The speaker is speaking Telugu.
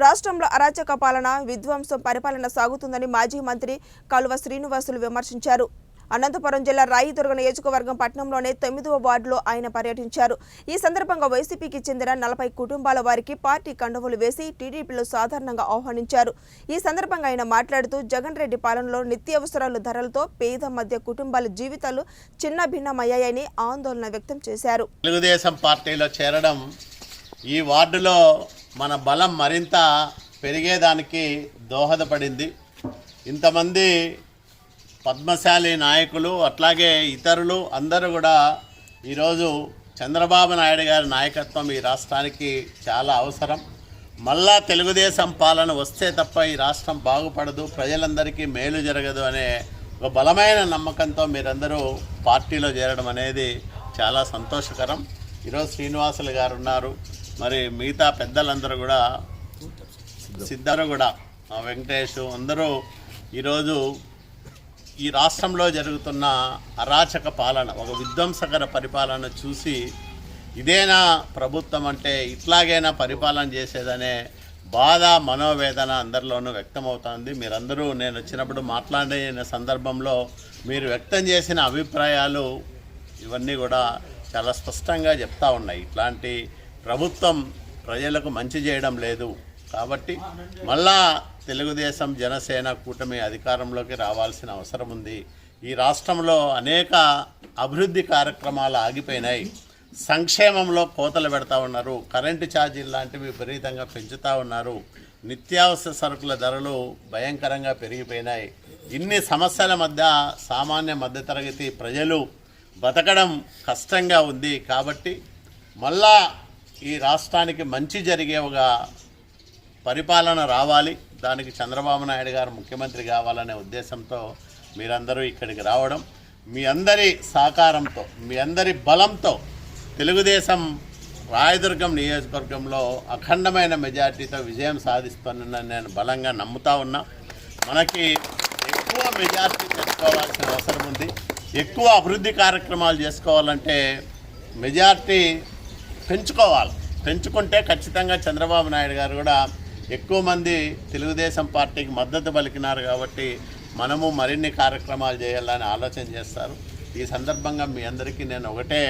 రాష్ట్రంలో అరాచక పాలన, విధ్వంసం పరిపాలన సాగుతుందని మాజీ మంత్రి కలువ శ్రీనివాసులు విమర్శించారు. అనంతపురం జిల్లా రాయిదుర్గ నియోజకవర్గం పట్టణంలోని 9వ వార్డులో ఆయన పర్యటించారు. ఈ సందర్భంగా వైసీపీకి చెందిన 40 కుటుంబాల వారికి పార్టీ కండువలు వేసి టీడీపీలో సాధారణంగా ఆహ్వానించారు. ఈ సందర్భంగా ఆయన మాట్లాడుతూ జగన్ రెడ్డి పాలనలో నిత్యావసరాల ధరలతో పేద మధ్య కుటుంబాల జీవితాలు చిన్నభిన్నమయ్యాయని ఆందోళన వ్యక్తం చేశారు. తెలుగుదేశం పార్టీలో చేరడం ఈ వార్డులో మన బలం మరింత పెరిగేదానికి దోహదపడింది. ఇంతమంది పద్మశాలి నాయకులు అట్లాగే ఇతరులు అందరూ కూడా ఈరోజు చంద్రబాబు నాయుడు గారి నాయకత్వం ఈ రాష్ట్రానికి చాలా అవసరం. మళ్ళా తెలుగుదేశం పాలన వస్తే తప్ప ఈ రాష్ట్రం బాగుపడదు, ప్రజలందరికీ మేలు జరగదు అనే ఒక బలమైన నమ్మకంతో మీరందరూ పార్టీలో చేరడం అనేది చాలా సంతోషకరం. ఈరోజు శ్రీనివాసులు గారు ఉన్నారు, మరి మిగతా పెద్దలందరూ కూడా సిద్ధరు కూడా వెంకటేష్ అందరూ ఈరోజు ఈ రాష్ట్రంలో జరుగుతున్న అరాచక పాలన, ఒక విధ్వంసకర పరిపాలన చూసి ఇదేనా ప్రభుత్వం అంటే, ఇట్లాగైనా పరిపాలన చేసేదనే బాధ మనోవేదన అందరిలోనూ వ్యక్తమవుతుంది. మీరందరూ నేను వచ్చినప్పుడు మాట్లాడిన సందర్భంలో మీరు వ్యక్తం చేసిన అభిప్రాయాలు ఇవన్నీ కూడా చాలా స్పష్టంగా చెప్తా ఉన్నాయి. ఇట్లాంటి ప్రభుత్వం ప్రజలకు మంచి చేయడం లేదు కాబట్టి మళ్ళా తెలుగుదేశం జనసేన కూటమి అధికారంలోకి రావాల్సిన అవసరం ఉంది. ఈ రాష్ట్రంలో అనేక అభివృద్ధి కార్యక్రమాలు ఆగిపోయినాయి. సంక్షేమంలో కోతలు పెడతా ఉన్నారు, కరెంటు ఛార్జీలు లాంటివి విపరీతంగా పెంచుతూ ఉన్నారు, నిత్యావసర సరుకుల ధరలు భయంకరంగా పెరిగిపోయినాయి. ఇన్ని సమస్యల మధ్య సామాన్య మధ్యతరగతి ప్రజలు బతకడం కష్టంగా ఉంది. కాబట్టి మళ్ళా ఈ రాష్ట్రానికి మంచి జరిగే ఒక పరిపాలన రావాలి, దానికి చంద్రబాబు నాయుడు గారు ముఖ్యమంత్రి కావాలనే ఉద్దేశంతో మీరందరూ ఇక్కడికి రావడం, మీ అందరి సహకారంతో, మీ అందరి బలంతో తెలుగుదేశం రాయదుర్గం నియోజకవర్గంలో అఖండమైన మెజార్టీతో విజయం సాధిస్తానని నేను బలంగా నమ్ముతా ఉన్నా. మనకి ఎక్కువ మెజార్టీ తెచ్చుకోవాల్సిన అవసరం ఉంది. ఎక్కువ అభివృద్ధి కార్యక్రమాలు చేసుకోవాలంటే మెజార్టీ పెంచుకుంటే ఖచ్చితంగా చంద్రబాబు నాయుడు గారు కూడా ఎక్కువ మంది తెలుగుదేశం పార్టీకి మద్దతు పలికినారు కాబట్టి మనము మరిన్ని కార్యక్రమాలు చేయాలని ఆలోచన చేస్తారు. ఈ సందర్భంగా మీ అందరికీ నేను ఒకటే